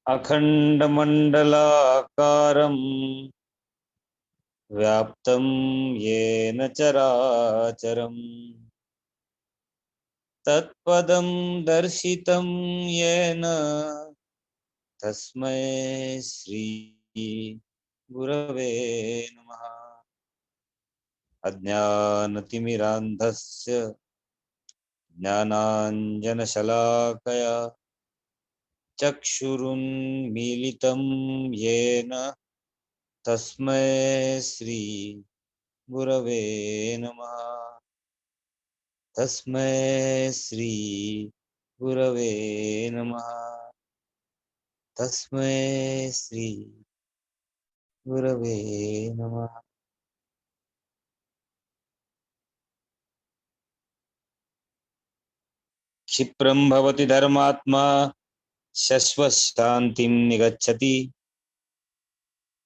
अखण्डमण्डलाकारं व्याप्तं येन चराचरम् तत्पदं दर्शितं येन तस्मै श्री गुरवे नमः। अज्ञानतिमिरान्धस्य ज्ञानाञ्जनशलाकया चक्षुरुन्मीलितं येन तस्मै श्री गुरवे नमः। तस्मै श्री गुरवे नमः। तस्मै श्री गुरवे नमः। क्षिप्रं भवति धर्मात्मा शश्वशान्तिं निगच्छति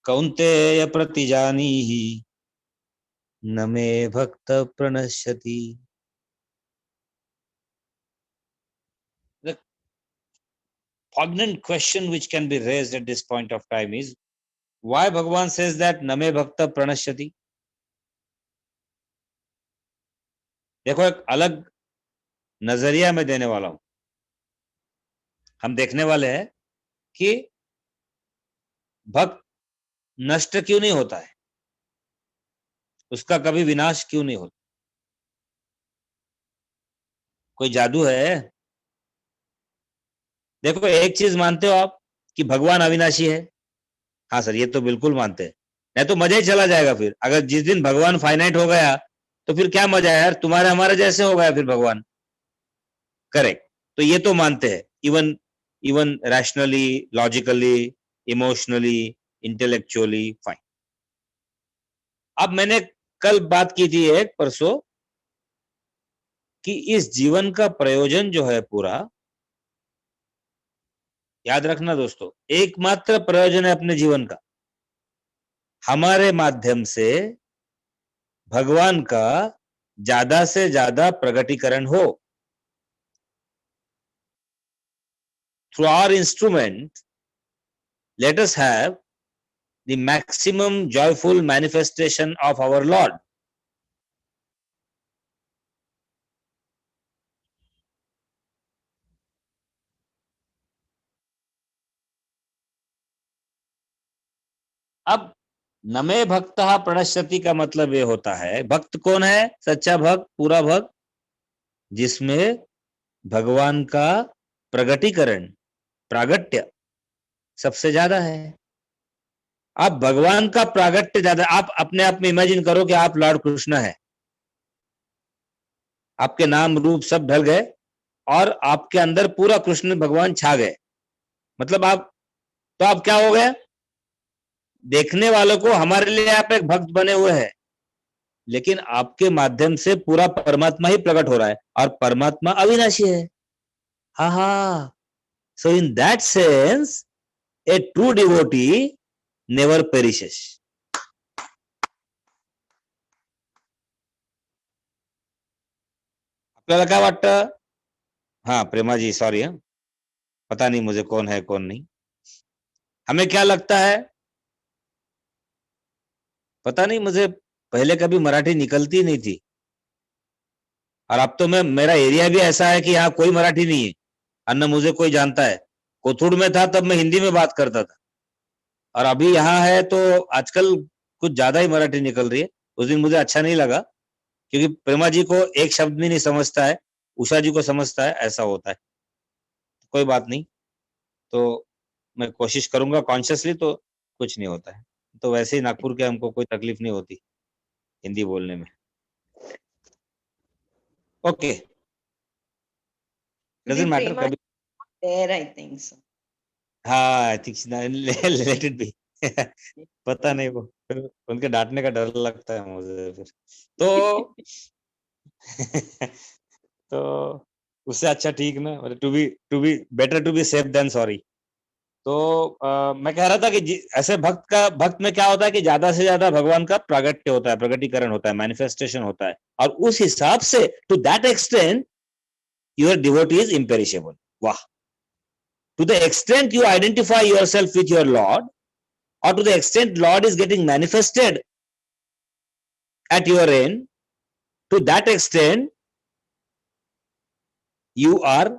कौन्तेय प्रतिजानीहि न मे भक्त प्रणश्यति। The poignant question which can be raised at this point of time is why Bhagavan says that न मे भक्त प्रणश्यति। देखो, एक अलग नजरिया में देने वाला हूं। हम देखने वाले हैं कि भक्त नष्ट क्यों नहीं होता है, उसका कभी विनाश क्यों नहीं होता। कोई जादू है? देखो, एक चीज मानते हो आप कि भगवान अविनाशी है? हाँ सर, ये तो बिल्कुल मानते हैं, नहीं तो मजा ही चला जाएगा। फिर अगर जिस दिन भगवान फाइनाइट हो गया तो फिर क्या मजा है यार, तुम्हारे हमारे जैसे हो गया फिर भगवान। करेक्ट, तो ये तो मानते हैं, even rationally, logically, emotionally, intellectually, fine. अब मैंने कल बात की थी एक परसों कि इस जीवन का प्रयोजन जो है पूरा, याद रखना दोस्तों, एकमात्र प्रयोजन है अपने जीवन का, हमारे माध्यम से भगवान का ज्यादा से ज्यादा प्रगटीकरण हो। Through our instrument let us have the maximum joyful manifestation of our Lord. अब नमे भक्तः प्रणश्यति का मतलब ये होता है, भक्त कौन है? सच्चा भक्त, पूरा भक्त, जिसमें भगवान का प्रगटीकरण, प्रागट्य सबसे ज्यादा है। आप भगवान का प्रागट्य ज्यादा, आप अपने आप में इमेजिन करो कि आप लॉर्ड कृष्ण है, आपके नाम रूप सब ढल गए और आपके अंदर पूरा कृष्ण भगवान छा गए, मतलब आप, तो आप क्या हो गए? देखने वालों को हमारे लिए आप एक भक्त बने हुए हैं, लेकिन आपके माध्यम से पूरा परमात्मा ही प्रकट हो रहा है और परमात्मा अविनाशी है। हा हा, so in that sense a true devotee never perishes. आपल्याला काय वाटतं? हाँ प्रेमा जी, सॉरी, पता नहीं मुझे कौन है कौन नहीं। हमें क्या लगता है? पता नहीं, मुझे पहले कभी मराठी निकलती नहीं थी, और अब तो मेरा एरिया भी ऐसा है कि यहाँ कोई मराठी नहीं है और न मुझे कोई जानता है। कोथुड़ में था तब मैं हिंदी में बात करता था, और अभी यहाँ है तो आजकल कुछ ज्यादा ही मराठी निकल रही है। उस दिन मुझे अच्छा नहीं लगा क्योंकि प्रेमा जी को एक शब्द भी नहीं समझता है, उषा जी को समझता है, ऐसा होता है। कोई बात नहीं, तो मैं कोशिश करूंगा कॉन्शियसली, तो कुछ नहीं होता है। तो वैसे ही नागपुर के हमको कोई तकलीफ नहीं होती हिंदी बोलने में। ओके, डजंट मैटर कभी। There, I think so. हाँ, I think let it be. पता नहीं, वो उनके डांटने का डर लगता है मुझे फिर तो। तो उससे अच्छा ठीक ना, to be better to be safe than sorry. तो मैं कह रहा था कि ऐसे भक्त में क्या होता है कि ज्यादा से ज्यादा भगवान का प्रागट्य होता है, प्रगटीकरण होता है, मैनिफेस्टेशन होता है, और उस हिसाब से to that extent your devotee is imperishable. वाह, To the extent you identify yourself with your Lord, or to the extent Lord is getting manifested at your end, to that extent you are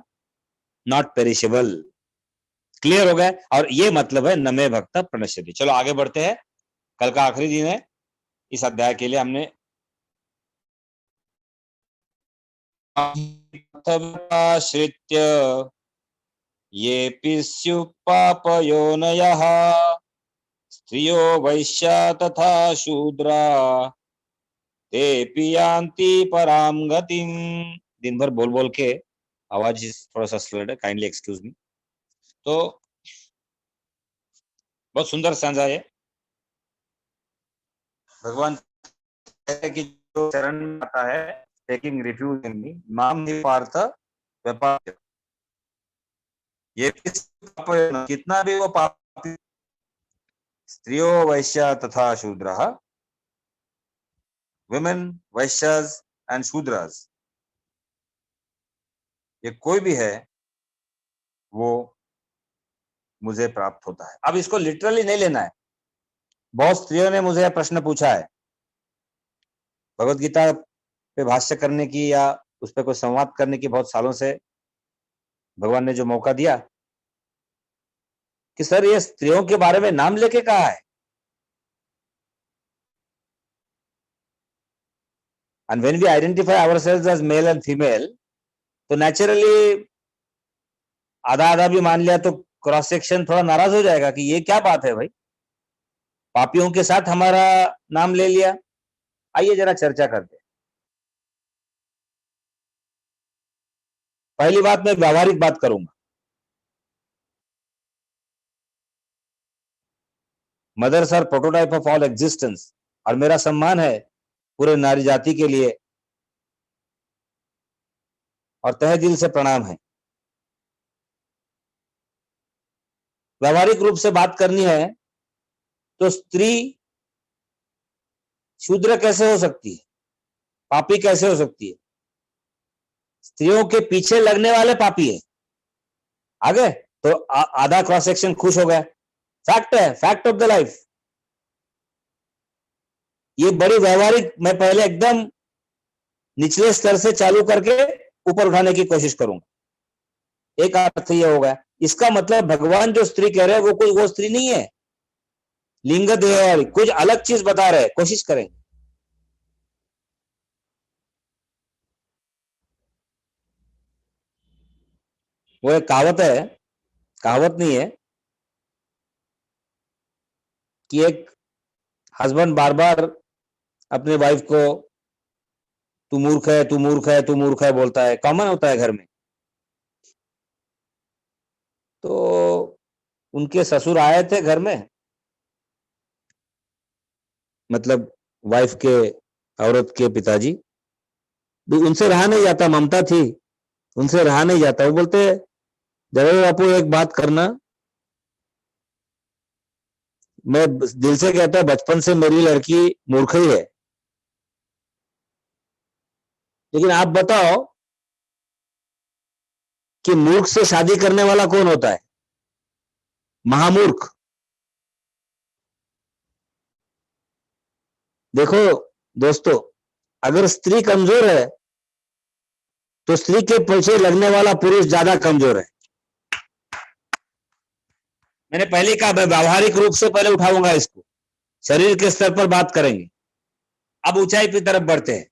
not perishable. Clear हो गया? और ये मतलब है नमे भक्त प्रणश्यति। चलो आगे बढ़ते हैं। कल का आखिरी दिन है इस अध्याय के लिए। हमने श्रित्य ये स्युः पापयोनयः स्त्रियो वैश्या तथा शूद्रा तेऽपि यान्ति परां गतिं। दिन भर बोल बोल के आवाज थोड़ा सा स्लो है, काइंडली एक्सक्यूज मी। तो बहुत सुंदर सांझा है। भगवान कहते हैं कि जो चरण में आता है टेकिंग रिफ्यूज इन मी माम निपार्थ व्यापार, ये कितना भी वो पापी, स्त्रियो वैश्या तथा शूद्रः, women, वैश्यास एंड शूद्रास, ये कोई भी है वो मुझे प्राप्त होता है। अब इसको लिटरली नहीं लेना है। बहुत स्त्रियों ने मुझे प्रश्न पूछा है भगवत गीता पे भाष्य करने की या उस पर कोई संवाद करने की। बहुत सालों से भगवान ने जो मौका दिया कि सर ये स्त्रियों के बारे में नाम लेके कहा है, and when we identify ourselves as male and female, तो नेचुरली आधा आधा भी मान लिया तो क्रॉस सेक्शन थोड़ा नाराज हो जाएगा कि ये क्या बात है भाई, पापियों के साथ हमारा नाम ले लिया। आइए जरा चर्चा करते हैं। पहली बात मैं व्यावहारिक बात करूंगा। Mothers are prototype of all existence, और मेरा सम्मान है पूरे नारी जाति के लिए और तहे दिल से प्रणाम है। व्यावहारिक रूप से बात करनी है तो स्त्री शूद्र कैसे हो सकती है, पापी कैसे हो सकती है? स्त्रियों के पीछे लगने वाले पापी है। आगे तो आधा क्रॉस सेक्शन खुश हो गया। फैक्ट है, फैक्ट ऑफ द लाइफ। ये बड़ी व्यावहारिक, मैं पहले एकदम निचले स्तर से चालू करके ऊपर उठाने की कोशिश करूंगा। एक अर्थ ये होगा, इसका मतलब भगवान जो स्त्री कह रहे हैं वो कोई वो स्त्री नहीं है, लिंग देह कुछ अलग चीज बता रहे हैं। कोशिश करें। वो एक कहावत है, कहावत नहीं है, कि एक हस्बैंड बार बार अपने वाइफ को तू मूर्ख है, तू मूर्ख है, तू मूर्ख है बोलता है। कॉमन होता है घर में। तो उनके ससुर आए थे घर में, मतलब वाइफ के, औरत के पिताजी। उनसे रहा नहीं जाता, ममता थी, उनसे रहा नहीं जाता। वो बोलते जरूर बापू एक बात करना, मैं दिल से कहता हूं बचपन से मेरी लड़की मूर्ख ही है, लेकिन आप बताओ कि मूर्ख से शादी करने वाला कौन होता है? महामूर्ख। देखो दोस्तों, अगर स्त्री कमजोर है तो स्त्री के पीछे लगने वाला पुरुष ज्यादा कमजोर है। मैंने पहले कहा मैं व्यावहारिक रूप से पहले उठाऊंगा इसको, शरीर के स्तर पर बात करेंगे। अब ऊंचाई की तरफ बढ़ते हैं।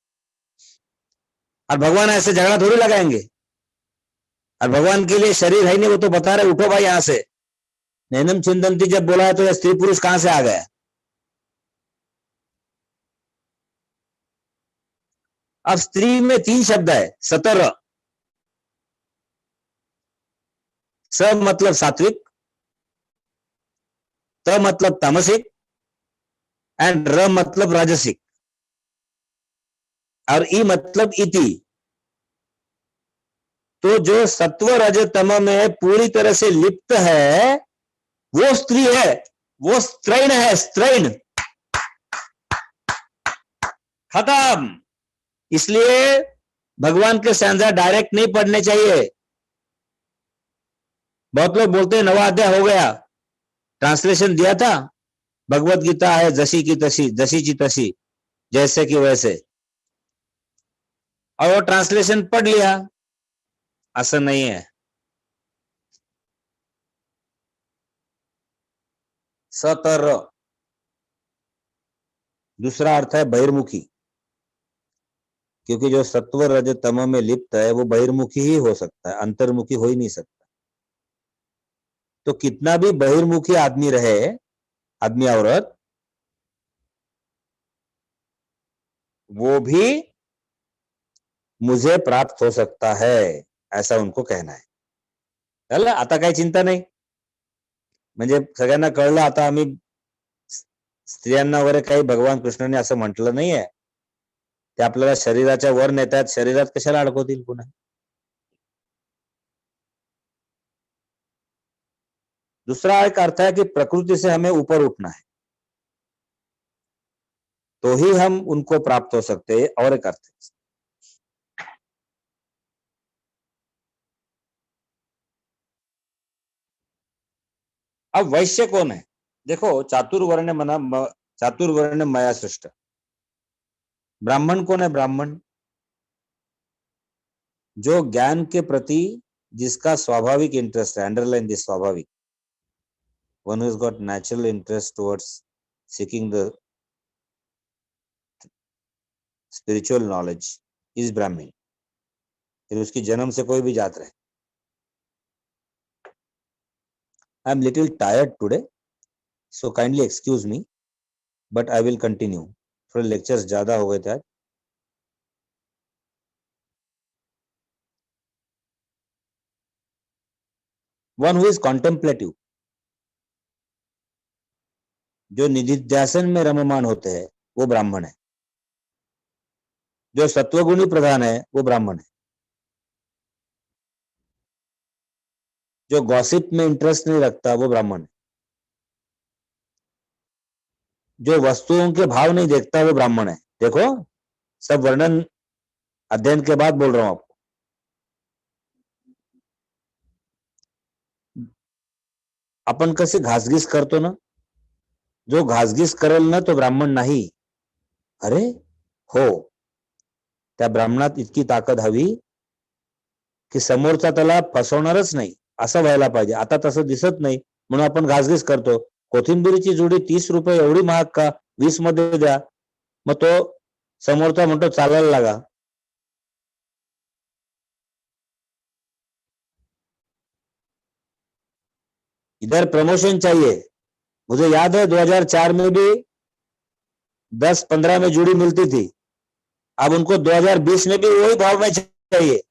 और भगवान ऐसे झगड़ा थोड़ी लगाएंगे, और भगवान के लिए शरीर है नहीं, वो तो बता रहे उठो भाई यहां से। नैनम चिंतनती जब बोला है तो यह स्त्री पुरुष कहां से आ गया? अब स्त्री में 3 शब्द है, सतर। स मतलब सात्विक, त मतलब तामसिक, एंड र मतलब राजसिक, और ई मतलब इति। तो जो सत्व रज तम में पूरी तरह से लिप्त है वो स्त्री है, वो स्त्रैण है, स्त्रैण। खत्म। इसलिए भगवान के संज्ञा डायरेक्ट नहीं पढ़ने चाहिए। बहुत लोग बोलते हैं नवा अध्याय हो गया, ट्रांसलेशन दिया था, भगवत गीता है जशी की तशी, जशीची तशी, जैसे कि वैसे, और वो ट्रांसलेशन पढ़ लिया। असं नहीं है। सतर, दूसरा अर्थ है बहिर्मुखी, क्योंकि जो सत्व रज तम में लिप्त है वो बहिर्मुखी ही हो सकता है, अंतर्मुखी हो ही नहीं सकता। तो कितना भी बहिर्मुखी आदमी रहे, आदमी औरत, वो भी मुझे प्राप्त हो सकता है, ऐसा उनको कहना है। कळलं? आता काही चिंता नाही, म्हणजे सगळ्यांना कळलं आता। आम्ही स्त्रियांना वगैरे काही भगवान कृष्णाने असं म्हटलं नाहीये, ते आपल्याला शरीराच्या वर नेतात, शरीरात कशाला अडकवतील पुन्हा। दूसरा एक अर्थ है कि प्रकृति से हमें ऊपर उठना है, तो ही हम उनको प्राप्त हो सकते हैं, और एक अर्थ है। अब वैश्य कौन है? देखो, चातुर्वर्ण मना चातुर्वर्ण माया सृष्ट। ब्राह्मण कौन है? ब्राह्मण जो ज्ञान के प्रति जिसका स्वाभाविक इंटरेस्ट है, अंडरलाइन दिस स्वाभाविक, one who's got natural interest towards seeking the spiritual knowledge is Brahmin। फिर उसकी जन्म से कोई भी जात रहे। I am little tired today, so kindly excuse me, but I will continue। थोड़े लेक्चर्स ज्यादा हो गए थे आज। One who is contemplative, जो निधिध्यासन में रममान होते हैं, वो ब्राह्मण है। जो सत्वगुणी प्रधान है वो ब्राह्मण है। जो गॉसिप में इंटरेस्ट नहीं रखता वो ब्राह्मण है। जो वस्तुओं के भाव नहीं देखता वो ब्राह्मण है। देखो, सब वर्णन अध्ययन के बाद बोल रहा हूं आपको। आपण कसे घासघीस करतो ना, जो घासघीस करेल ना तो ब्राह्मण नाही। अरे हो, त्या ब्राह्मणात इतकी ताकद हवी की समोरचा त्याला फसवणारच नाही, असं व्हायला पाहिजे। आता तसं दिसत नाही, म्हणून आपण घासघीस करतो। कोथिंबीरची जुडी 30 रुपये एवढी महाग का? 20 मध्ये द्या। मग तो समोरचा म्हणतो चालायला लागा। इधर प्रमोशन चाहिए। मुझे याद है 2004 में भी 10-15 में जुड़ी मिलती थी, अब उनको 2020 में भी वही भाव में चाहिए।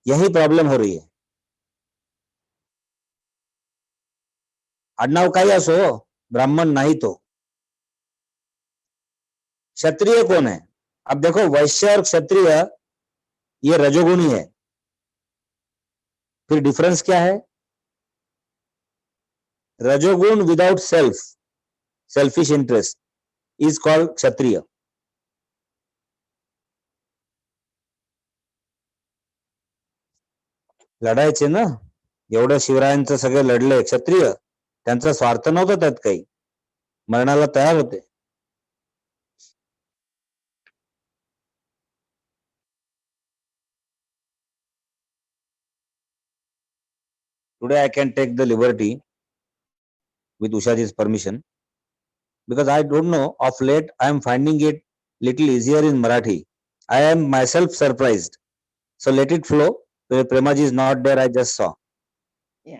यही प्रॉब्लम हो रही है। आडनाव काही असो, ब्राह्मण नहीं तो। क्षत्रिय कौन है? अब देखो, वैश्य और क्षत्रिय ये रजोगुणी है। फिर डिफरेंस क्या है? रजोगुण without self, selfish interest, is called Kshatriya. लढायचे ना, एवढं शिवरायांचं सगळे लढले क्षत्रिय, त्यांचा स्वार्थ नव्हता त्यात काही, मरणाला तयार होते। Today I can take the liberty with Ushaji's permission, because I don't know, of late I am finding it little easier in Marathi. I am myself surprised. So let it flow. Premaji is not there, I just saw. Yeah.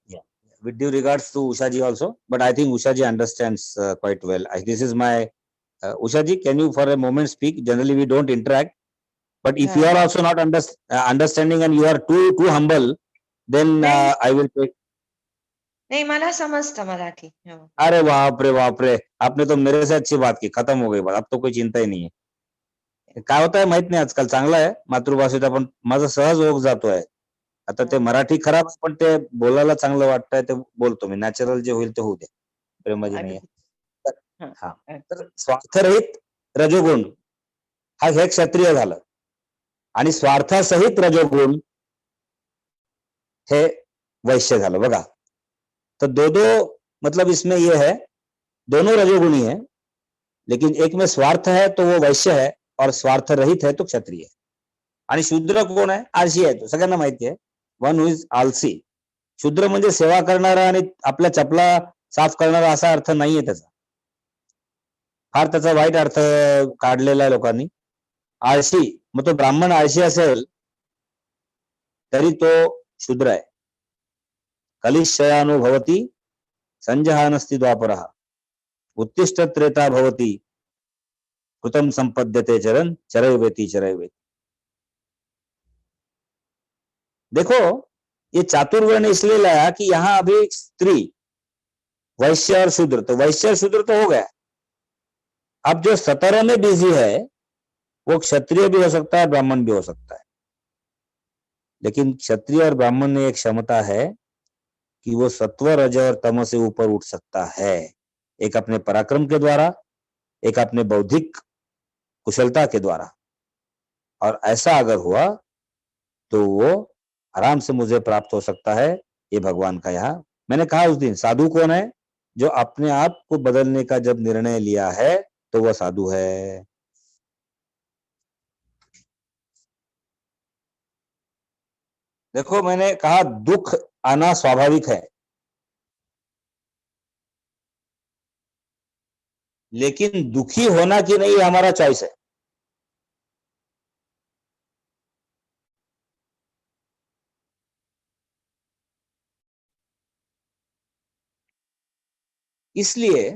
Yeah. With due regards to Ushaji also, but I think Ushaji understands quite well. This is my Ushaji, can you for a moment speak? Generally we don't interact, but if you are also not understanding and you are too humble, then I will take. नहीं, मला समजतं मराठी। हो। अरे बाप रे बाप रे, आपने तो मेरे से अच्छी बात की, खत्म हो गई बात, अब तो कोई चिंता ही नहीं है। काय होत आहे माहित नाही, आजकाल चांगलं आहे मातृभाषेचा, पण माझा सहज ओघ जातोय। आता ते मराठी खराब, पण ते बोलायला चांगलं वाटतंय, ते बोलतो मी। नॅचरल जे होईल ते होऊ दे, प्रेमाजी नाही आहे। हा, तर स्वार्थरहित रजोगुण हा हे क्षत्रिय झालं, आणि स्वार्थासहित रजोगुण हे वैश्य झालं बघा. तर दो मतलब इसमें ये है, दोनों रजोगुणी है, लेकिन एक में स्वार्थ है तो वो वैश्य है, और स्वार्थ रहित है तो क्षत्रिय है. आणि शूद्र कोण आहे? आळशी आहे तो, सगळ्यांना माहिती आहे. वन हु इज आलसी. शूद्र म्हणजे सेवा करणारा आणि आपल्या चपला साफ करणारा असा अर्थ नाहीये त्याचा. फार त्याचा वाईट अर्थ काढलेला आहे लोकांनी. आळशी, मग तो ब्राह्मण आळशी असेल तरी तो शूद्र आहे. कलिशयानो भवति संजहानस्ति द्वापरः उत्तिष्ठ त्रेता भवति कृतम संपद्यते चरण चरैवेति चरैवेति. देखो ये चातुर्वर्ण इसलिए लाया कि यहां अभी स्त्री, वैश्य और शूद्र, तो वैश्य और शूद्र तो हो गया. अब जो सतरह में बिजी है वो क्षत्रिय भी हो सकता है, ब्राह्मण भी हो सकता है. लेकिन क्षत्रिय और ब्राह्मण में एक क्षमता है कि वो सत्व, रज और तम से ऊपर उठ सकता है. एक अपने पराक्रम के द्वारा, एक अपने बौद्धिक कुशलता के द्वारा. और ऐसा अगर हुआ तो वो आराम से मुझे प्राप्त हो सकता है. ये भगवान का यहाँ मैंने कहा उस दिन, साधु कौन है? जो अपने आप को बदलने का जब निर्णय लिया है तो वह साधु है. देखो मैंने कहा दुख आना स्वाभाविक है, लेकिन दुखी होना कि नहीं हमारा चॉइस है. इसलिए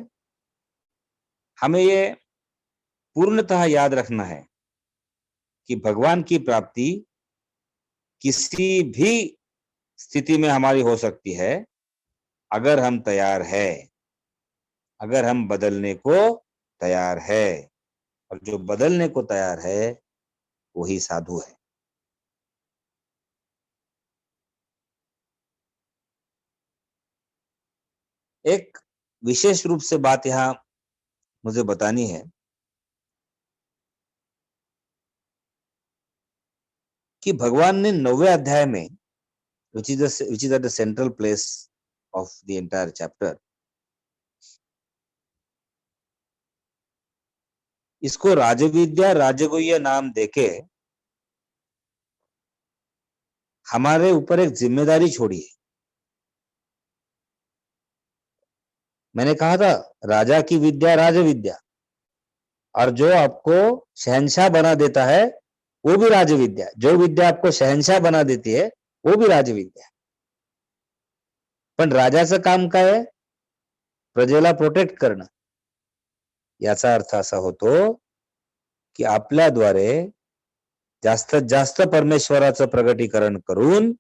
हमें ये पूर्णतः याद रखना है कि भगवान की प्राप्ति किसी भी स्थिति में हमारी हो सकती है, अगर हम तैयार है, अगर हम बदलने को तैयार है. और जो बदलने को तैयार है वही साधु है. एक विशेष रूप से बात यहां मुझे बतानी है कि भगवान ने 9वें अध्याय में, which is at the central place of the entire chapter, इसको राजविद्या राजगुह्य नाम देके हमारे ऊपर एक जिम्मेदारी छोड़ी है. मैंने कहा था राजा की विद्या राजविद्या, और जो आपको शहंशाह बना देता है वो भी राजविद्या. जो विद्या आपको शहंशाह बना देती है वो भी राजविद्या. पण राजाचं काम काय आहे? प्रजेला प्रोटेक्ट करणं. याचा अर्थ असा होतो की आपल्याद्वारे जास्तीत जास्त परमेश्वराचं प्रगटीकरण करून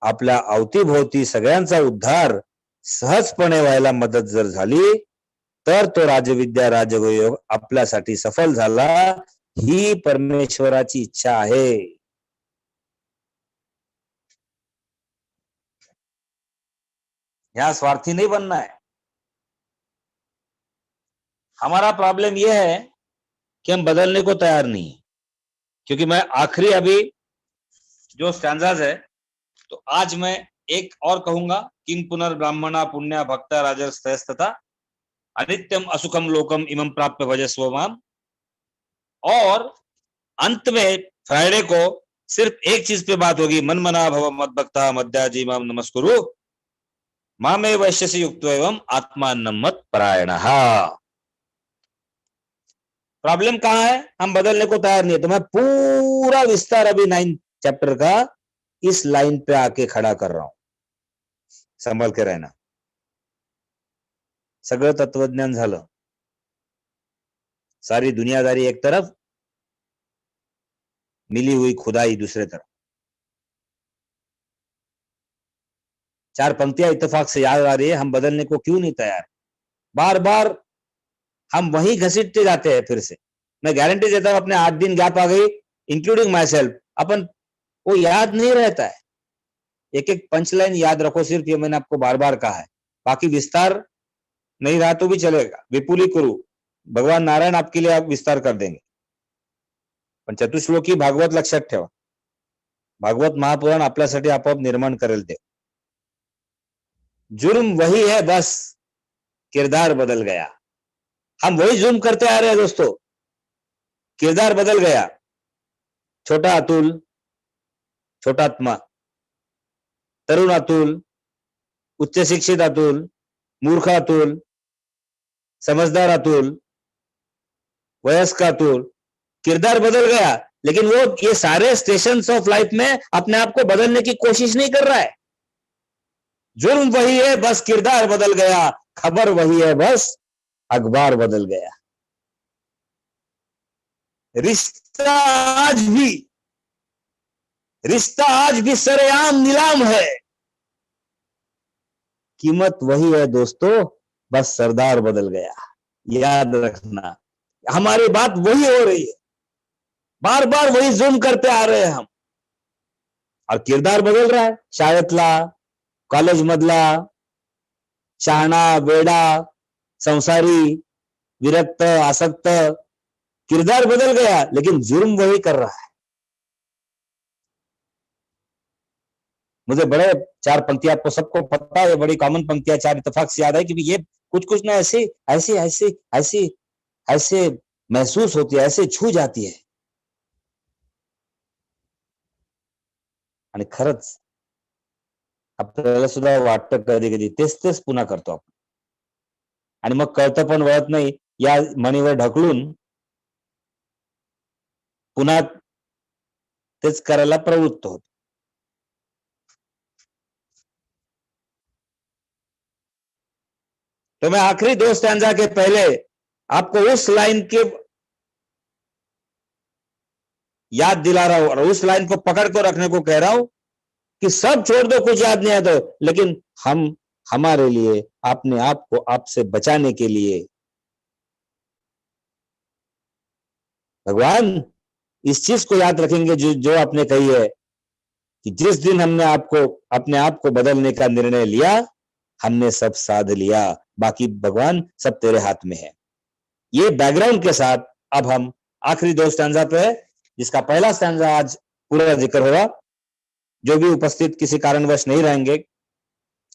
आपल्या अवतीभोवती सगळ्यांचा उद्धार सहजपणे व्हायला मदत जर झाली तर तो राजविद्या राजगुह्य आपल्यासाठी सफल झाला. ही परमेश्वराची इच्छा आहे. यहां स्वार्थी नहीं बनना है. हमारा प्रॉब्लम यह है कि हम बदलने को तैयार नहीं है. क्योंकि मैं आखिरी अभी जो स्टैंजाज है, तो आज मैं एक और कहूंगा, किंग पुनर्ब्राह्मणा पुण्या भक्ता राजस्तथा अनित्यम असुखम लोकम इमं प्राप्य भजस्व माम. और अंत में फ्राइडे को सिर्फ एक चीज पे बात होगी, मन मना भव मद भक्ता मद्याजी माम नमस्कुरु मामे वैश्यसि युक्त एवं आत्मान्नम मत परायणः. प्रॉब्लम कहां है? हम बदलने को तैयार नहीं है. तो मैं पूरा विस्तार अभी 9 चैप्टर का इस लाइन पे आके खड़ा कर रहा हूं. संभल के रहना. सगळं तत्वज्ञान झालं, सारी दुनियादारी एक तरफ, मिली हुई खुदाई दूसरे तरफ. 4 पंक्तियां इत्तेफाक से याद आ रही है. हम बदलने को क्यों नहीं तैयार? बार बार हम वही घसीटते जाते हैं. फिर से मैं गारंटी देता हूं, अपने 8 दिन गैप आ गई, इंक्लूडिंग माई सेल्फ, अपन वो याद नहीं रहता है. एक एक पंचलाइन याद रखो. सिर्फ ये मैंने आपको बार बार कहा है. बाकी विस्तार नहीं रहा तो भी चलेगा. विपुली करू, भगवान नारायण आपके लिए आप विस्तार कर देंगे. पण चतुश्लोकी भागवत लक्षात ठेवा. भागवत महापुराण आपल्यासाठी आपोआप निर्माण करेल ते. जुर्म वही है, बस किरदार बदल गया. हम वही जुर्म करते आ रहे हैं दोस्तों, किरदार बदल गया. छोटा अतुल, छोटात्मा, तरुण अतुल, उच्च शिक्षित अतुल, मूर्ख अतुल, समझदार अतुल, वयस्क अतुल, किरदार बदल गया. लेकिन वो ये सारे स्टेशंस ऑफ लाइफ में अपने आप को बदलने की कोशिश नहीं कर रहा है. जुर्म वही है, बस किरदार बदल गया. खबर वही है, बस अखबार बदल गया. रिश्ता आज भी सरेआम नीलाम है. कीमत वही है दोस्तों, बस सरदार बदल गया. याद रखना, हमारी बात वही हो रही है. बार बार वही जुर्म करते आ रहे हैं हम, और किरदार बदल रहा है. शाळेतला, कॉलेज मधला, शहाणा, वेडा, संसारी, विरक्त, आसक्त, किरदार बदल गया, लेकिन जुर्म वही कर रहा है. मुझे बड़े 4 पंक्तियां, आपको सबको पता है, बड़ी कॉमन पंक्तियां 4 इत्तेफाक से याद है कि ये कुछ ना ऐसे ऐसे ऐसे ऐसे ऐसे महसूस होती है, ऐसे छू जाती है. आणि खरंच आपल्याला सुद्धा वाटतं कधी कधी तेच तेच पुन्हा करतो आपण, आणि मग कळतं पण वळत नाही, या म्हणीवर ढकलून पुन्हा तेच करायला प्रवृत्त होतो. तो मैं आखिरी 2 स्टैंजा के पहले आपको उस लाइन के याद दिला रहा हूं, और उस लाइन को पकड़ कर रखने को कह रहा हूं कि सब छोड़ दो, कुछ याद नहीं आता, लेकिन हम हमारे लिए, अपने आप को आपसे बचाने के लिए भगवान इस चीज को याद रखेंगे जो आपने कही है कि जिस दिन हमने अपने आप को बदलने का निर्णय लिया, हमने सब साध लिया, बाकी भगवान सब तेरे हाथ में है. ये बैकग्राउंड के साथ अब हम आखिरी 2 स्टैंजा पे है, जिसका पहला स्टैंजा आज पूरा जिक्र होगा. जो भी उपस्थित किसी कारणवश नहीं रहेंगे,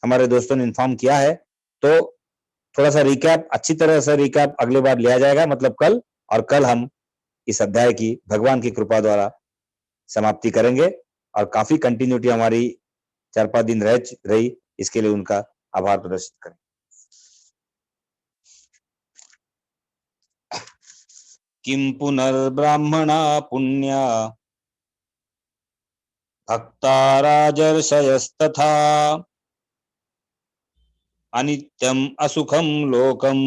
हमारे दोस्तों ने इन्फॉर्म किया है, तो थोड़ा सा रिकैप, अच्छी तरह से रिकैप अगली बार लिया जाएगा, मतलब कल. और कल हम इस अध्याय की भगवान की कृपा द्वारा समाप्ति करेंगे, और काफी कंटिन्यूटी हमारी 4-5 दिन रही, इसके लिए उनका आभार प्रदर्शित करें. किं पुनर्ब्राह्मणा पुण्या भक्ता राजर्षयस्तथा अनित्यम असुखम लोकम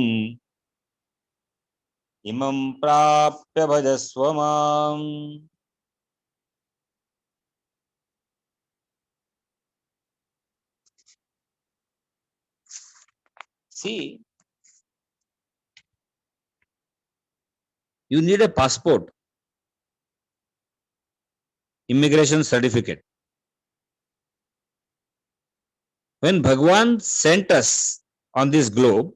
इमं प्राप्य भजस्व माम्. See, you need a passport, immigration certificate. When Bhagwan sent us on this globe,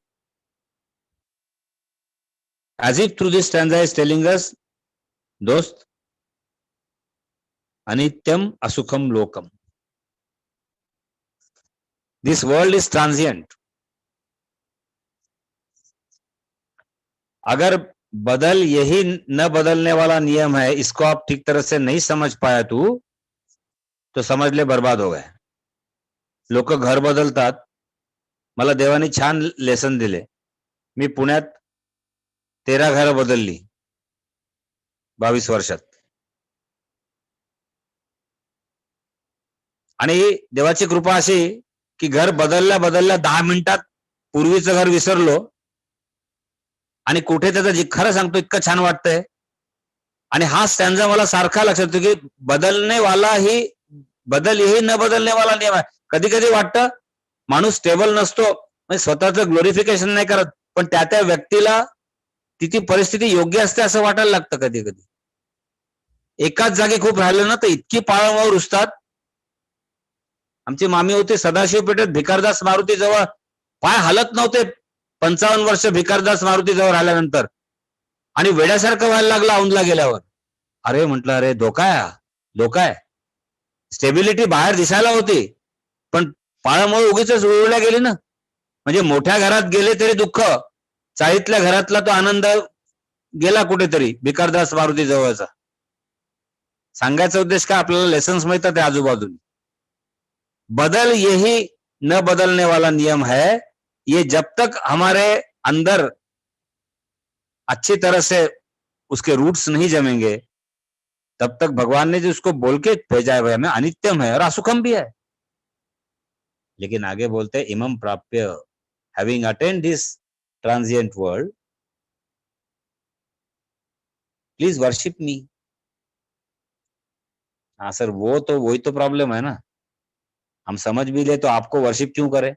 as if through this stanza is telling us, dost, anityam asukham lokam. This world is transient. अगर बदल यही न बदलने वाला नियम है, इसको आप ठीक तरह से नहीं समझ पाया तो समझ ले बर्बाद हो गए. लोक घर बदलतात. मला देवाने छान लेसन दिले. मी पुण्यात 13 घर बदलली 22 वर्षात, आणि देवाची कृपा अशी की घर बदलल्या 10 मिनिटात पूर्वीचं घर विसरलो, आणि कुठे त्याचं खरं सांगतो इतकं छान वाटतंय. आणि हा स्टॅन्झा मला सारखा लक्षात येतो की बदल यही न बदलने वाला नियम आहे. कधी कधी वाटतं माणूस स्टेबल नसतो, म्हणजे स्वतःचं ग्लोरिफिकेशन नाही करत, पण त्या व्यक्तीला ती परिस्थिती योग्य असते असं वाटायला लागतं. कधी कधी एकाच जागी खूप राहिलं ना तर इतकी पाळंमुळं रुसतात. आमची मामी होती सदाशिव पेठेत भिकारदास मारुती जवळ, पाय हालत नव्हते 55 वर्ष भिकारदास मारुती जवळ राहिल्यानंतर, आणि वेड्यासारखं व्हायला लागलं औंधला गेल्यावर. अरे म्हटलं, अरे धोका आहे. स्टेबिलिटी बाहेर दिसायला होती, पण पाळामुळे उगीच उडवल्या गेली ना. म्हणजे मोठ्या घरात गेले तरी दुःख, चाळीतल्या घरातला तो आनंद गेला कुठेतरी भिकारदास मारुती जवळचा. सांगायचा उद्देश का, आपल्याला लेसन्स मिळतात आजूबाजूने. बदल यही न बदलने वाला नियम है. ये जब तक हमारे अंदर अच्छी तरह से उसके रूट्स नहीं जमेंगे, तब तक भगवान ने जो उसको बोल के भेजा है भाई हमें, अनित्यम है और असुखम भी है. लेकिन आगे बोलते हैं इमम प्राप्य, having attend this transient world, please worship me. हाँ सर, वही तो प्रॉब्लम है ना. हम समझ भी ले तो आपको वर्शिप क्यों करें?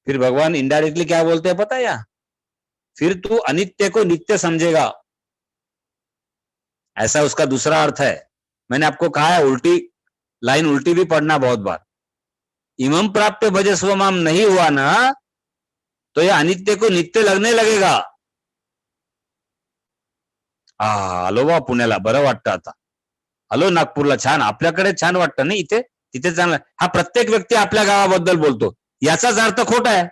फिर भगवान इनडायरेक्टली क्या बोलते हैं पता है या, फिर तू अनित्य को नित्य समझेगा, ऐसा उसका दूसरा अर्थ है. मैंने आपको कहा है उल्टी लाइन उल्टी भी पढ़ना बहुत बार. इमम प्राप्त भजस्व माम नहीं हुआ ना, तो ये अनित्य को नित्य लगने लगेगा. आलो बा पुण्याला, बरं वाटतं आता. हॅलो नागपूरला, छान, आपल्याकडे छान वाटतं ना इथे, तिथे चांगलं. हा प्रत्येक व्यक्ती आपल्या गावाबद्दल बोलतो, याचाच अर्थ खोटा आहे.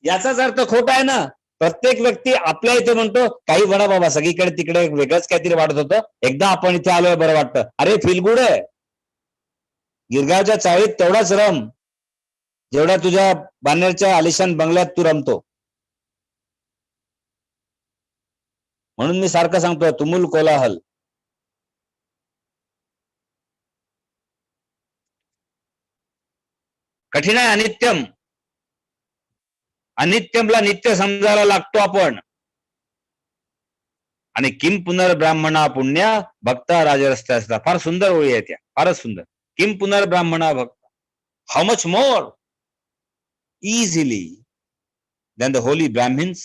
याचाच अर्थ खोटा आहे ना. प्रत्येक व्यक्ती आपल्या इथे म्हणतो काही म्हणा बाबा, सगळीकडे तिकडे वेगळंच काहीतरी वाटत होतं, एकदा आपण इथे आलोय बरं वाटतं. अरे फील गुड आहे. गिरगावच्या चाळीत तेवढाच रम जेवढा तुझ्या बानेरच्या आलिशान बंगल्यात तू रमतो. म्हणून मी सारखं सांगतो तुमुल कोलाहल. कठीण आहे अनित्यम. अनित्यमला नित्य समजायला लागतो आपण. आणि किम पुनर्ब्राह्मणा पुण्या भक्ता राजरस्ते असता, फार सुंदर ओळी आहे त्या, फारच सुंदर. किम पुनर्ब्राह्मणा भक्त, how much more easily than the holy Brahmins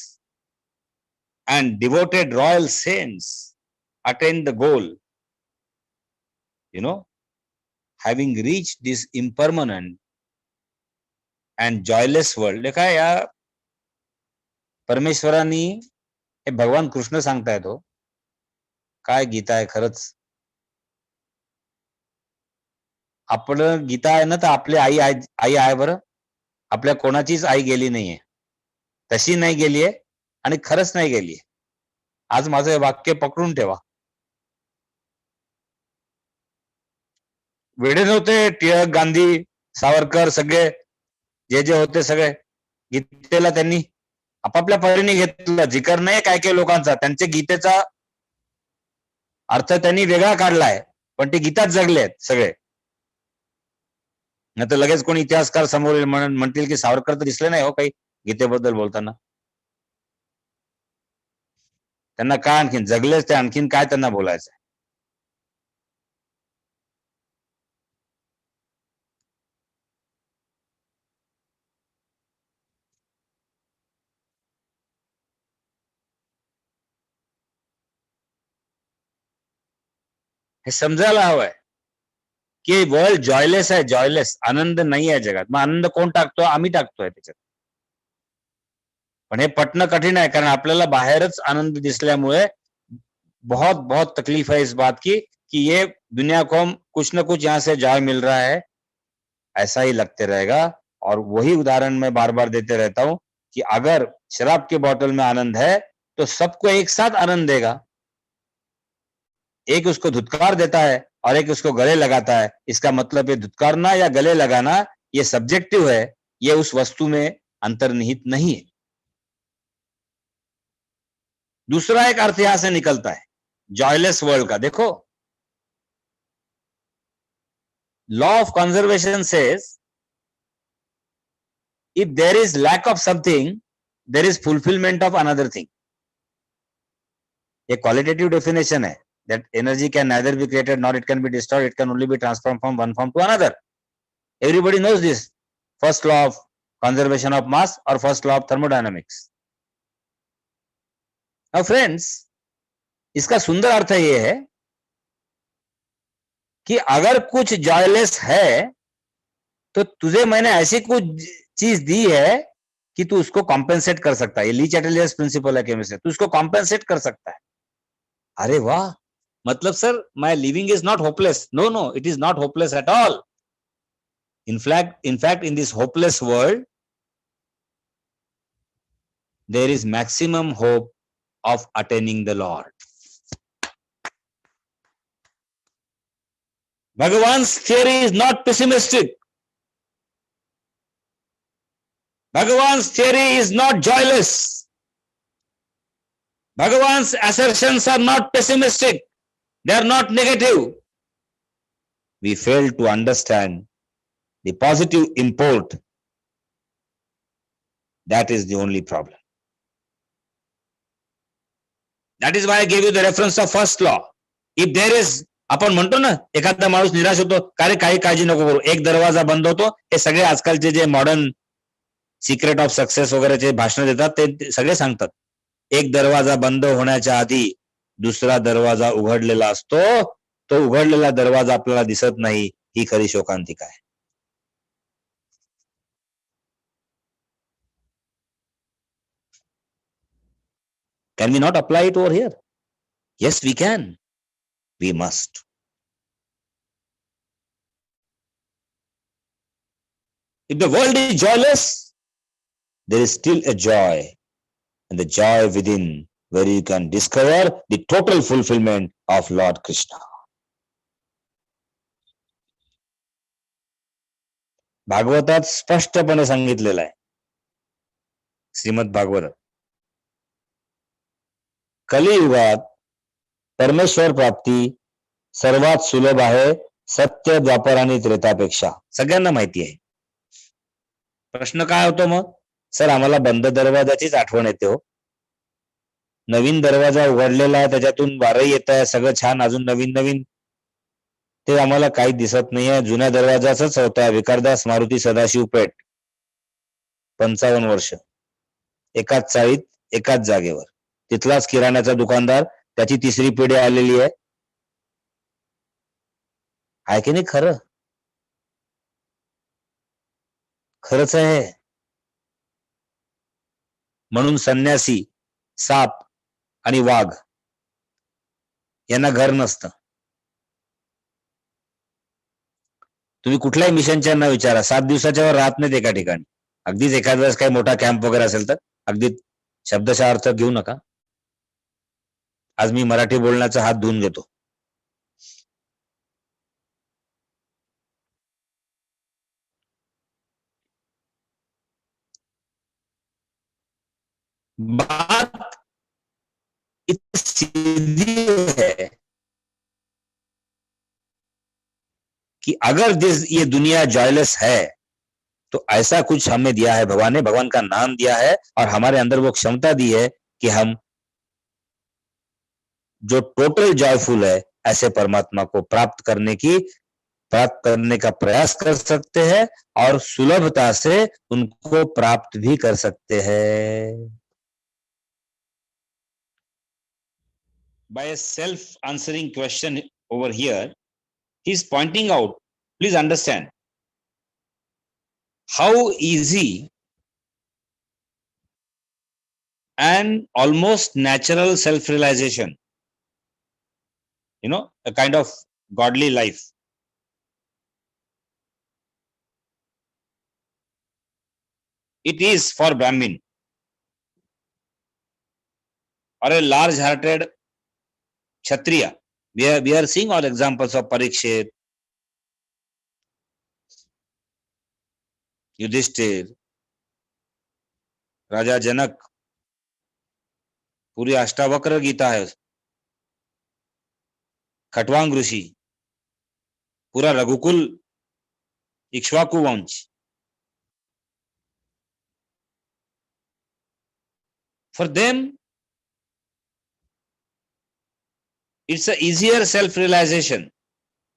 and devoted royal saints attain the goal, you know, having reached this impermanent and joyless world. देखा या परमेश्वरांनी, हे भगवान कृष्ण सांगतायत हो, काय गीता आहे खरंच. आपण गीता आहे ना, तर आपली आई आहे बरं, आपल्या कोणाचीच आई गेली नाहीये, तशी नाही गेलीये आणि खरंच नाही गेलीये. आज माझं हे वाक्य पकडून ठेवा. वेडे नव्हते टिळक, गांधी, सावरकर, सगळे जे होते सगळे, गीतेला त्यांनी आपापल्या परीने घेतलं. जिकर नाही काय काय लोकांचा, त्यांचे गीतेचा अर्थ त्यांनी वेगळा काढलाय, पण ते गीताच जगले आहेत सगळे. नाही तर लगेच कोणी इतिहासकार समोर म्हणतील की सावरकर तर दिसले नाही हो काही गीतेबद्दल बोलताना. त्यांना काय आणखीन जगलेच ते, आणखीन काय त्यांना बोलायचं. हे समजायला हवंय की वर्ल्ड जॉयलेस आहे, जॉयलेस. आनंद नाही आहे जगात. मग आनंद कोण टाकतो? आम्ही टाकतोय त्याच्यात. पण हे पटणं कठीण आहे, कारण आपल्याला बाहेरच आनंद दिसल्यामुळे बहुत बहुत तकलीफ है इस बात की कि ये दुनिया को हम कुछ न कुछ यहां से जॉय मिल रहा है, ऐसा ही लगते रहेगा. और वही उदाहरण मैं बार बार देते रहता हूं कि अगर शराब की बोतल में आनंद है तो सबको एक साथ आनंद देगा. एक उसको धुतकार देता है और एक उसको गले लगाता है. इसका मतलब ये धुतकारना या गले लगाना ये सब्जेक्टिव है, ये उस वस्तु में अंतर्निहित नहीं है. दूसरा एक अर्थ यहां से निकलता है जॉयलेस वर्ल्ड का. देखो, law of conservation says if there is lack of something, there is fulfillment of another thing. ये qualitative definition है that energy can neither be created nor it can be destroyed, it can only be transformed from one form to another. Everybody knows this first law of conservation of mass or first law of thermodynamics. Now friends, इसका सुंदर अर्थ ये है कि अगर कुछ joyless है तो तुझे मैंने ऐसी कुछ चीज दी है कि तू उसको कॉम्पेंसेट कर सकता है. ये ली चैटलियर्स प्रिंसिपल है केमिस्ट्री. तू उसको कॉम्पेंसेट कर सकता है. अरे वाह, मतलब sir my living is not hopeless. No, no, it is not hopeless at all. In fact, in this hopeless world, there is maximum hope of attaining the Lord. Bhagavan's theory is not pessimistic. Bhagavan's theory is not joyless. Bhagavan's assertions are not pessimistic. They are not negative. We fail to understand the positive import. That is the only problem. That is why I gave you the reference of first law. If there is, आपण म्हणतो ना, एखादा माणूस निराश होतो, काही काळजी नको करू, एक दरवाजा बंद होतो. हे सगळे आजकालचे जे मॉडर्न सिक्रेट ऑफ सक्सेस वगैरेचे भाषण देतात ते सगळे सांगतात, एक दरवाजा बंद होण्याच्या आधी दुसरा दरवाजा उघडलेला असतो. तो उघडलेला दरवाजा आपल्याला दिसत नाही, ही खरी शोकांतिका आहे. Can we not apply it over here? Yes, we can. We must. If the world is joyless, there is still a joy, and the joy within, where you can discover the total fulfillment of Lord Krishna. भागवतात स्पष्टपणे सांगितलेलं आहे, श्रीमद भागवत, कलियुगात परमेश्वर प्राप्ती सर्वात सुलभ आहे सत्य द्वापर आणि त्रेतापेक्षा. सगळ्यांना माहिती आहे. प्रश्न काय होतो मग, सर आम्हाला बंद दरवाजाचीच आठवण येते हो. नवीन दरवाजा उघडलेला आहे, त्याच्यातून वारं येत आहे, सगळं छान, अजून नवीन नवीन ते आम्हाला काही दिसत नाहीये. जुन्या दरवाजाच होता विकारदास मारुती सदाशिव पेठ, 55 वर्ष, एकाच चाळीत एकाच जागेवर, तिथलाच किराण्याचा दुकानदार, त्याची तिसरी पिढी आलेली आहे. आहे की नाही खरं? खरंच आहे. म्हणून संन्यासी, साप आणि वाघ यांना घर नसतं. तुम्ही कुठल्याही मिशनच्या विचारा, 7 दिवसाच्या वर राहत नाहीत एका ठिकाणी. अगदीच एखाद्या वेळेस काही मोठा कॅम्प वगैरे असेल तर अगदी शब्दशः अर्थ घेऊ नका. आज मी मराठी बोलण्याचा हात धुवून घेतो. बात इतनी सीधी है कि अगर ये दुनिया जॉयलेस है तो ऐसा कुछ हमें दिया है भगवान ने, भगवान का नाम दिया है और हमारे अंदर वो क्षमता दी है कि हम जो टोटल जॉयफुल है ऐसे परमात्मा को प्राप्त करने का प्रयास कर सकते हैं और सुलभता से उनको प्राप्त भी कर सकते हैं. By a self-answering question over here, he is pointing out, please understand, how easy and almost natural self-realization, a kind of godly life, it is for Brahmin or a large-hearted Kshatriya. We are seeing all examples of Parikshit, Yudhishthir, राजा जनक, पूरी अष्टावक्र गीता है, खटवांग ऋषि, पूरा रघुकुल इक्ष्वाकु वंश. For them, it's a easier self realization.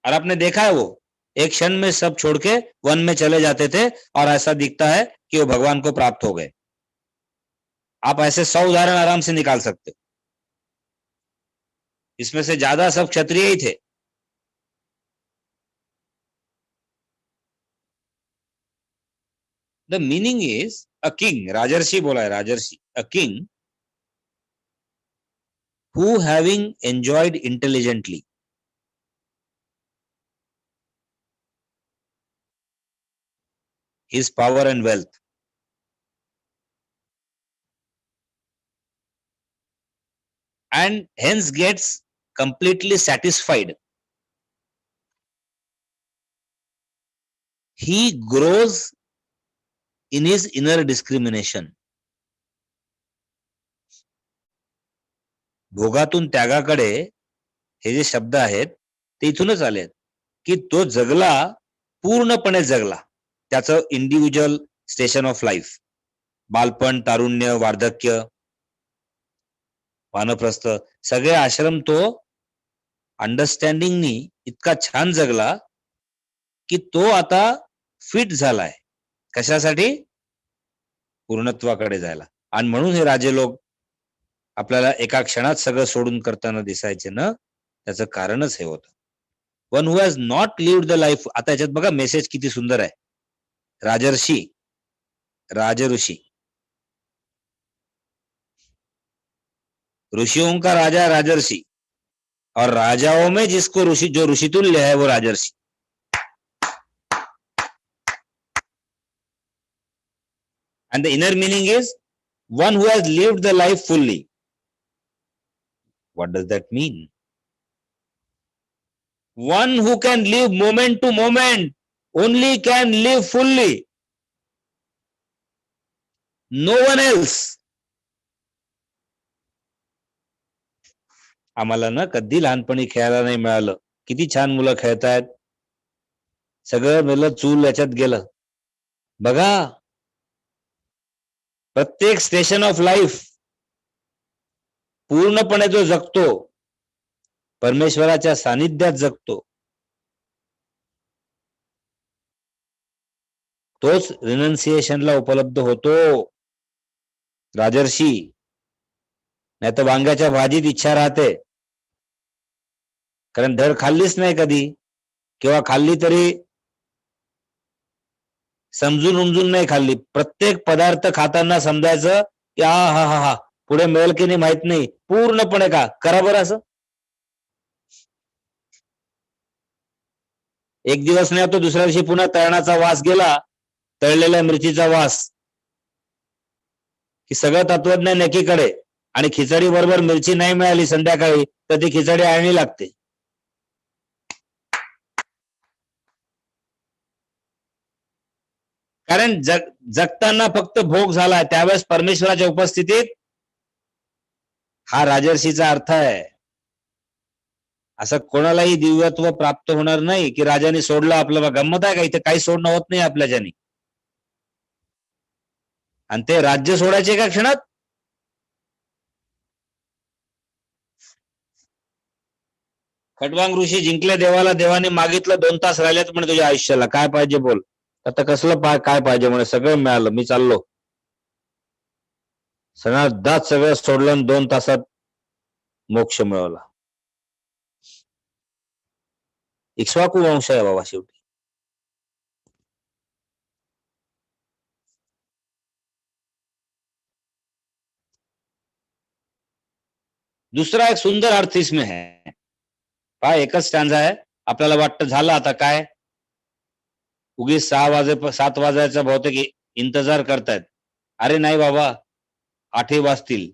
और आपने देखा है वो एक क्षण में सब छोड़ के वन में चले जाते थे और ऐसा दिखता है कि वो भगवान को प्राप्त हो गए. आप ऐसे 100 उदाहरण आराम से निकाल सकते हो. इसमें से ज्यादा सब क्षत्रिय ही थे. The meaning is a king, राजर्षि बोला है, राजर्षि, a king who having enjoyed intelligently his power and wealth, and hence gets completely satisfied, he grows in his inner discrimination. भोगातून त्यागाकडे हे जे शब्द आहेत ते इथूनच आले आहेत की तो जगला, पूर्णपणे जगला त्याचं इंडिव्हिज्युअल स्टेशन ऑफ लाईफ, बालपण, तारुण्य, वार्धक्य, वानप्रस्थ, सगळे आश्रम तो अंडरस्टँडिंगनी इतका छान जगला की तो आता फिट झालाय कशासाठी? पूर्णत्वाकडे जायला. आणि म्हणून हे राजे लोक आपल्याला एका क्षणात सगळं सोडून करताना दिसायचे ना, त्याचं कारणच हे होतं. One who has not lived the life. आता याच्यात बघा मेसेज किती सुंदर आहे. राजर्षी, राजऋषी, ऋषियों का राजा राजर्षि, और राजाओं में जिसको ऋषि, जो ऋषितुल्य है वो राजर्षि. And the inner meaning is one who has lived the life fully. What does that mean? One who can live moment to moment only can live fully. No one else. आम्हाला ना कधी लहानपणी खेळायला नाही मिळालं. किती छान मुलं खेळतायत. सगळं मेलं, चूल याच्यात गेलं. बघा, प्रत्येक स्टेशन ऑफ लाईफ पूर्णपणे जो जगतो, परमेश्वराच्या सानिध्यात जगतो, तोच रिनन्सिएशनला उपलब्ध होतो. राजर्षी. नाही तर वांग्याच्या भाजीत इच्छा राहते, कारण धड खाल्लीच नाही कधी, किंवा खाल्ली तरी समजून उमजून नाही खाल्ली. प्रत्येक पदार्थ खाताना समजायचं की हा हा हा पुढे मिळेल की नाही माहित नाही, पूर्णपणे का करा बरं असं. एक दिवस नाही तो दुसऱ्या दिवशी पुन्हा तळणाचा वास गेला, तळलेल्या मिरचीचा वास, की सगळं तत्वज्ञान एकीकडे, आणि खिचडी बरोबर मिरची नाही मिळाली संध्याकाळी तर ती खिचडी आणली लागते. कारण जगताना फक्त भोग झाला, त्यावेळेस परमेश्वराच्या उपस्थितीत हा राजर्षीचा अर्थ आहे. असं कोणालाही दिव्यत्व प्राप्त होणार नाही की राजाने सोडलं आपलं. गंमत आहे का? इथे काही सोडणं होत नाही आपल्याच्यानी. आणि ते राज्य सोडायचे एका क्षणात. खटवांग ऋषी जिंकले देवाला, देवाने मागितलं 2 तास राहिलेत म्हणे तुझ्या आयुष्याला, काय पाहिजे बोल. आता कसलं काय पाहिजे म्हणे, सगळं मिळालं, मी चाललो. सगळं सगळं सोडलं, 2 तासात मोक्ष मिळवला. इक्ष्वाकू वंश आहे बाबा शेवटी. दुसरा एक सुंदर अर्थ इसमें है. हा एकच स्टँजा आहे. आपल्याला वाटतं झालं आता काय, उगीच 7 वाजायचा बहुतेक इंतजार करतायत. अरे नाही बाबा, 8 वाजतील.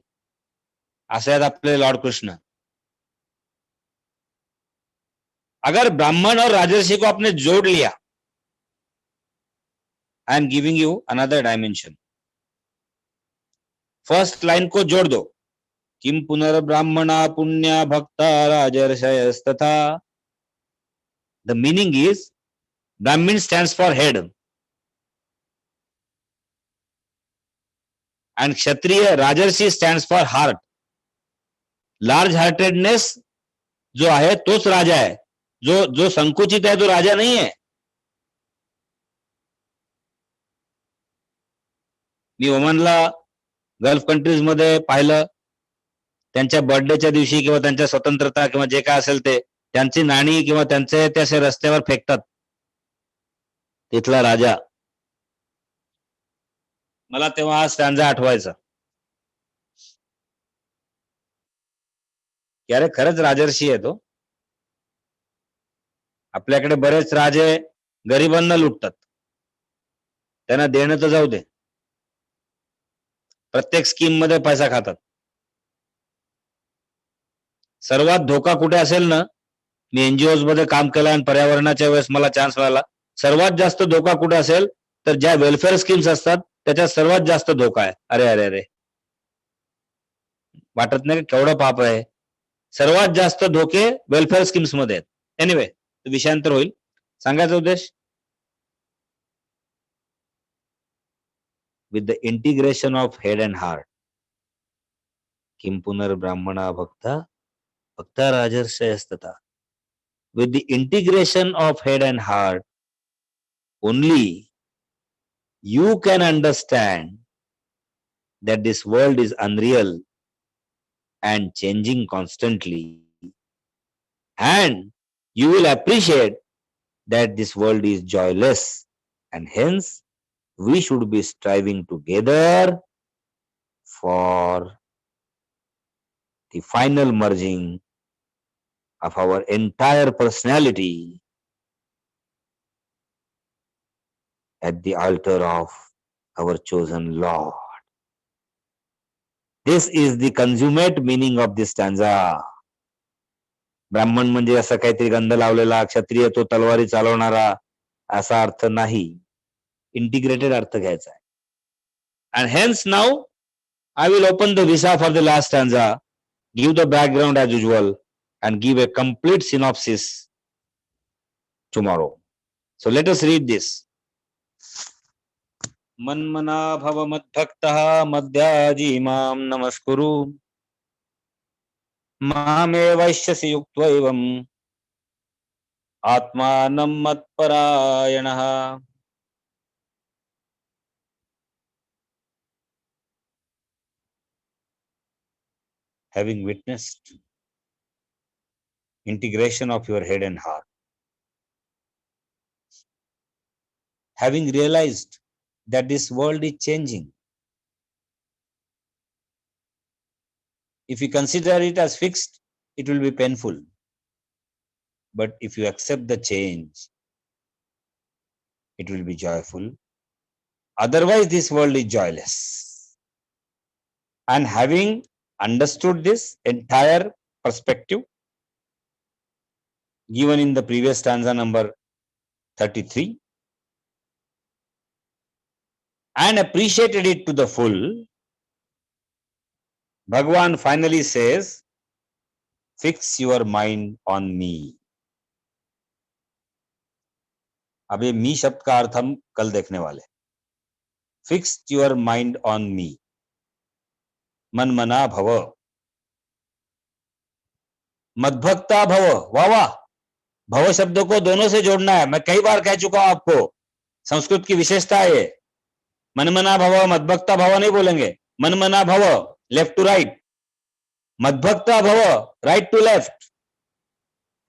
असे आहेत आपले लॉर्ड कृष्ण. अगर ब्राह्मण और राजर्षि को आपने जोड़ लिया, I am giving you another dimension. First line को जोड़ दो. किम पुनर्ब्राह्मणा पुण्या भक्ता राजर्षयस्तथा. The meaning is Brahmin stands for head and Kshatriya Rajarshi stands for heart. Large heartedness जो आहे तोच राजा आहे. जो संकुचित आहे तो राजा नाही आहे. मी ओमनला गल्फ कंट्रीज मध्ये पाहिलं, त्यांच्या बर्थडेच्या दिवशी किंवा त्यांच्या स्वतंत्रता किंवा जे काय असेल ते त्यांची नाणी किंवा त्यांचे ते असे रस्त्यावर फेकतात. तिथला राजा. मला तेव्हा हा स्टँजा आठवायचा. की अरे खरंच राजर्षी आहे तो. आपल्याकडे बरेच राजे गरिबांना लुटतात. त्यांना देणं तर जाऊ दे. प्रत्येक स्कीम मध्ये पैसा खातात. सर्वात धोका कुठे असेल ना, मी एनजीओज मध्ये काम केलं आणि पर्यावरणाच्या वेळेस मला चान्स मिळाला. सर्वात जास्त धोका कुठे असेल तर ज्या वेलफेअर स्कीम्स असतात त्याच्यात सर्वात जास्त धोका आहे. अरे अरे अरे, वाटत नाही केवढं पाप आहे. सर्वात जास्त धोके वेलफेअर स्कीम्स मध्ये आहेत. एनिवे, विषयांतर होईल. सांगायचा उद्देश, with the integration of head and heart, किम पुनर्ब्राह्मणा भक्ता भक्ता राजर्षयस्तथा. With the integration of head and heart, only you can understand that this world is unreal and changing constantly, and you will appreciate that this world is joyless, and hence we should be striving together for the final merging of our entire personality at the altar of our chosen Lord. This is the consummate meaning of this stanza. ब्राह्मण म्हणजे असं काहीतरी गंध लावलेला, क्षत्रिय तो तलवारी चालवणारा, असा अर्थ नाही. इंटिग्रेटेड अर्थ घ्यायचा आहे. And hence now I will open the visa for the last stanza, give the background as usual, and give a complete synopsis tomorrow. So let us read this. मन्मना भव मद्भक्तः मद्याजी मां नमस्कुरु मामे वैश्यसि युक्त्वैवम् आत्मानं मत्परायणः. Having witnessed integration of your head and heart, having realized that this world is changing, if you consider it as fixed, it will be painful. But if you accept the change, it will be joyful. Otherwise, this world is joyless. And having understood this entire perspective given in the previous stanza number 33 and appreciated it to the full, Bhagavan finally says, fix your mind on me. अब ये मी शब्द का अर्थ हम कल देखने वाले. Fix your mind on me, मनमना भव, मद्भक्ता भव. वाह वाह, भव शब्द को दोनों से जोड़ना है. मैं कई बार कह चुका हूं आपको, संस्कृत की विशेषता है ये. मनमना भव, मद्भक्ता भव नहीं बोलेंगे. मनमना भव, लेफ्ट टू राइट. मद्भक्ता भव, right to left.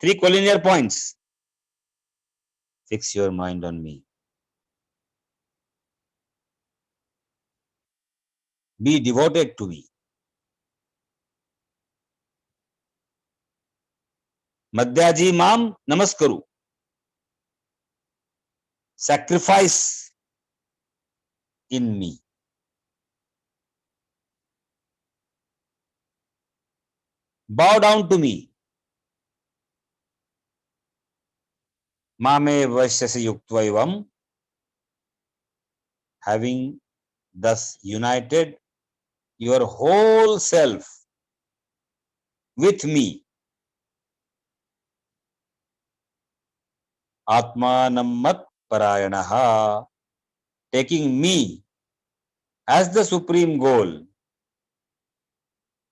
3 collinear points. Fix your mind on me. Be devoted to me. मद्याजी माम नमस्करू. Sacrifice in me. Bow down to me. Mame vaishyasi yuktvaevam. Having thus united your whole self with me, Atmanam mat parayanaha, taking me as the supreme goal,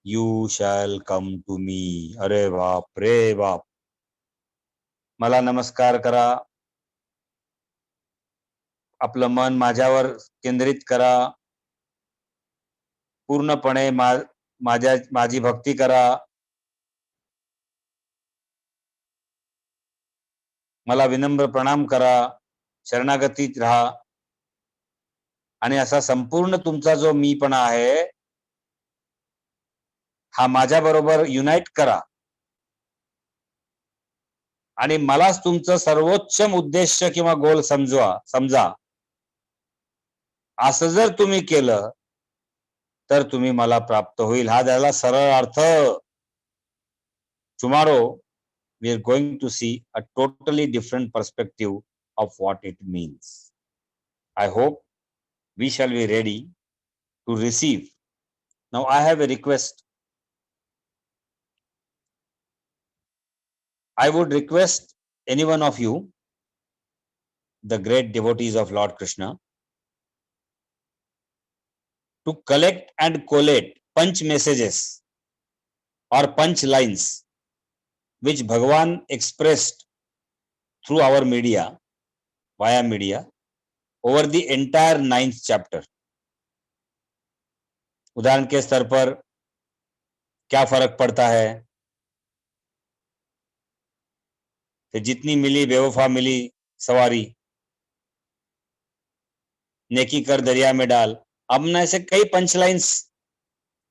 you shall come to me. अरे बाप रे बाप. मला नमस्कार करा, आपलं मन माझ्यावर केंद्रित करा, पूर्णपणे माझी भक्ती करा, मला विनम्र प्रणाम करा, शरणागतीत राहा, आणि असा संपूर्ण तुमचा जो मीपणा आहे हा माझ्या बरोबर युनाइट करा. आणि मलाच तुमचं सर्वोच्चम उद्देश किंवा गोल समजा असं जर तुम्ही केलं तर तुम्ही मला प्राप्त होईल. हा त्याला सरळ अर्थ. Tomorrow we are going to see a totally different perspective of what it means. I hope we shall be ready to receive. Now I have a request. I would request any one of you, the great devotees of Lord Krishna, to collect and collate punch messages or punch lines which Bhagavan expressed through our media, via media, over the entire 9th chapter. उदाहरण के स्तर पर क्या फर्क पड़ता है कि जितनी मिली बेवफा मिली सवारी, नेकी कर दरिया में डाल। अब हमने ऐसे कई पंचलाइंस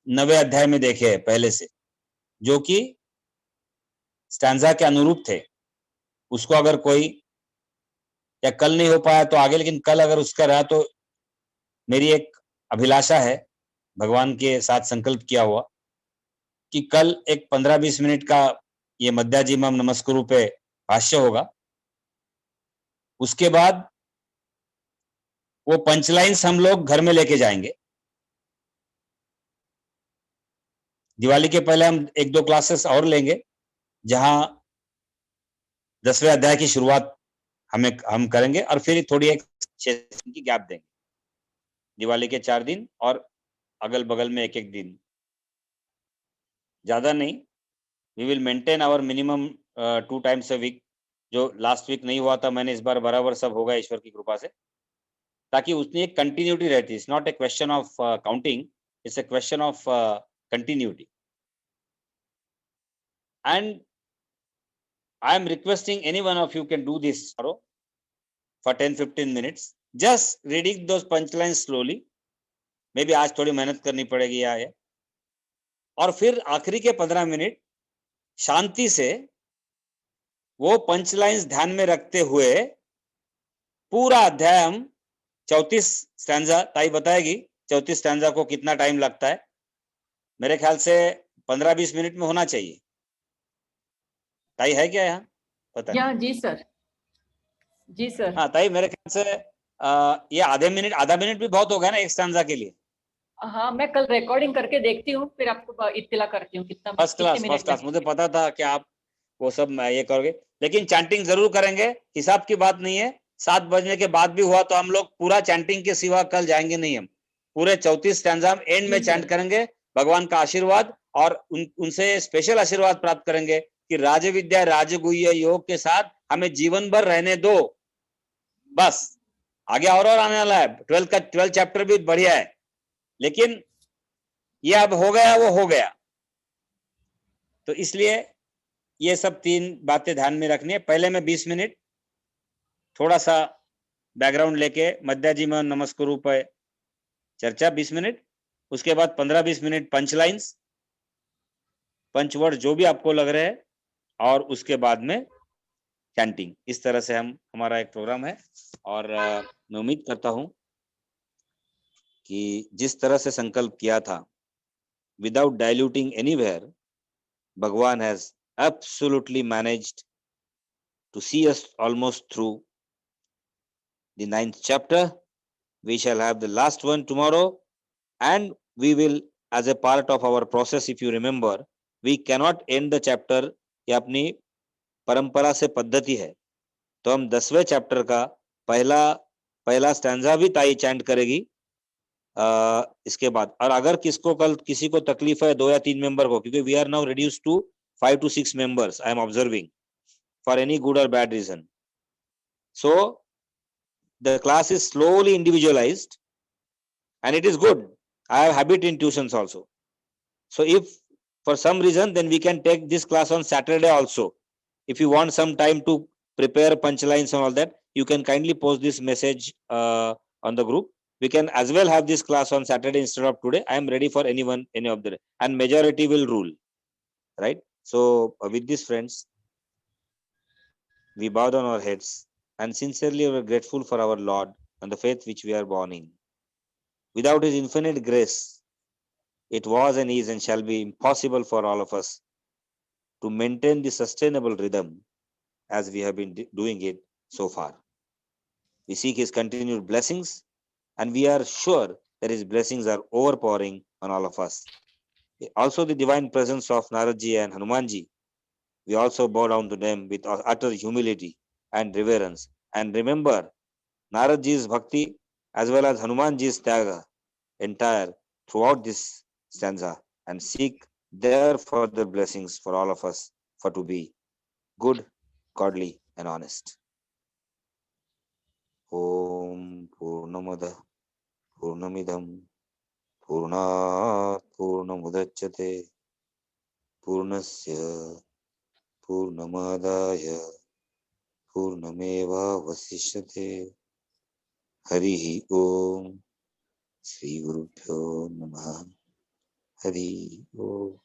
9वें अध्याय में देखे हैं पहले से, जो कि स्टैंजा के अनुरूप थे। उसको अगर कोई या कल नहीं हो पाया तो आगे, लेकिन कल अगर उसका रहा तो मेरी एक अभिलाषा है, भगवान के साथ संकल्प किया हुआ, कि कल एक 15-20 मिनट का ये मध्याजिमम नमस्कुरु पे भाष्य होगा। उसके बाद वो पंचलाइंस हम लोग घर में लेके जाएंगे। दिवाली के पहले हम 1-2 क्लासेस और लेंगे, जहां 10वें अध्याय की शुरुआत हम करेंगे और फिर थोड़ी एक 6 दिन की गैप देंगे। दिवाली के 4 दिन और अगल बगल में 1-1 दिन, ज्यादा नहीं। We will maintain our minimum 2 times a week. जो लास्ट वीक नहीं हुआ था, मैंने इस बार बराबर सब होगा ईश्वर की कृपा से, ताकि उसमें एक कंटिन्यूटी रहती है। It's not a question of counting, it's a question of continuity. And I am requesting any one of you can do this tomorrow for 10-15 minutes, just reading those punchlines slowly. Maybe आज थोड़ी मेहनत करनी पड़ेगी या और फिर आखिरी के 15 मिनट शांति से वो पंचलाइंस ध्यान में रखते हुए पूरा अध्याय हम 34 स्टैंजा, ताई बताएगी 34 स्टैंजा को कितना टाइम लगता है। मेरे ख्याल से 15-20 मिनट में होना चाहिए। ताई है क्या यहाँ? पता या जी सर, जी सर। हाँ ताई, मेरे ख्याल से ये आधा मिनट भी बहुत हो गया ना एक स्टैंजा के लिए। हाँ, मैं कल रिकॉर्डिंग करके देखती हूँ, फिर आपको इत्तला करती हूँ कितना। First class. मुझे पता था कि आप वो सब ये करोगे, लेकिन चैंटिंग जरूर करेंगे। हिसाब की बात नहीं है। 7 बजने के बाद भी हुआ तो हम लोग पूरा चैंटिंग के सिवा कल जाएंगे नहीं। हम पूरे 34 स्टैंजा एंड में चैंट करेंगे, भगवान का आशीर्वाद और उनसे स्पेशल आशीर्वाद प्राप्त करेंगे कि राज विद्या राजगुह्य योग के साथ हमें जीवन भर रहने दो। बस आगे और आने वाला है। 12 चैप्टर भी बढ़िया है, लेकिन ये अब हो गया, वो हो गया। तो इसलिए ये सब 3 बातें ध्यान में रखनी है। पहले मैं 20 मिनट थोड़ा सा बैकग्राउंड लेके मध्याजिमम नमस्कुरु पे चर्चा 20 मिनट, उसके बाद 15-20 मिनट पंचलाइंस, पंचवर्ड जो भी आपको लग रहे हैं, और उसके बाद में चैंटिंग। इस तरह से हमारा एक प्रोग्राम है। और मैं उम्मीद करता हूं कि जिस तरह से संकल्प किया था, विदाउट डाइल्यूटिंग एनीवेयर, भगवान has absolutely managed to see us almost through the 9th chapter. We shall have the last one tomorrow, and we will, as a part of our process, if you remember, we cannot end the chapter. ये अपनी परंपरा से पद्धति है, तो हम 10वें chapter का पहला स्टैंजा भी ताई चैंट करेगी इसके बाद। और अगर कल किसी को तकलीफ है 2 या 3 मेंबर को, क्योंकि we are now reduce to 5 to 6 members, I am observing, for any good or bad reason. So the class is slowly individualized, and it is good. I have habit in tuitions also. So if for some reason, then we can take this class on Saturday also. If you want some time to prepare punchlines and all that, you can kindly post this message on the group. We can as well have this class on Saturday instead of today. I am ready for any of the day, and majority will rule, right? So with this, friends, we bow down our heads and sincerely are grateful for our Lord and the faith which we are born in. Without His infinite grace, it was and is and shall be impossible for all of us to maintain the sustainable rhythm as we have been doing it so far. We seek His continued blessings, and we are sure that His blessings are overpowering on all of us. Also, the divine presence of Naradji and Hanumanji, we also bow down to them with utter humility and reverence. And remember Naradji's bhakti as well as Hanumanji's tyaga entire throughout this stanza, and seek their further blessings for all of us for to be good, godly, and honest. Om Purnamada Purnamidam Purnat Purnamudachyate Purnasya Purnamadaya Purnameva Vasishyate. Harihi Om Sri Gurubhyo Namaha. Hari Om.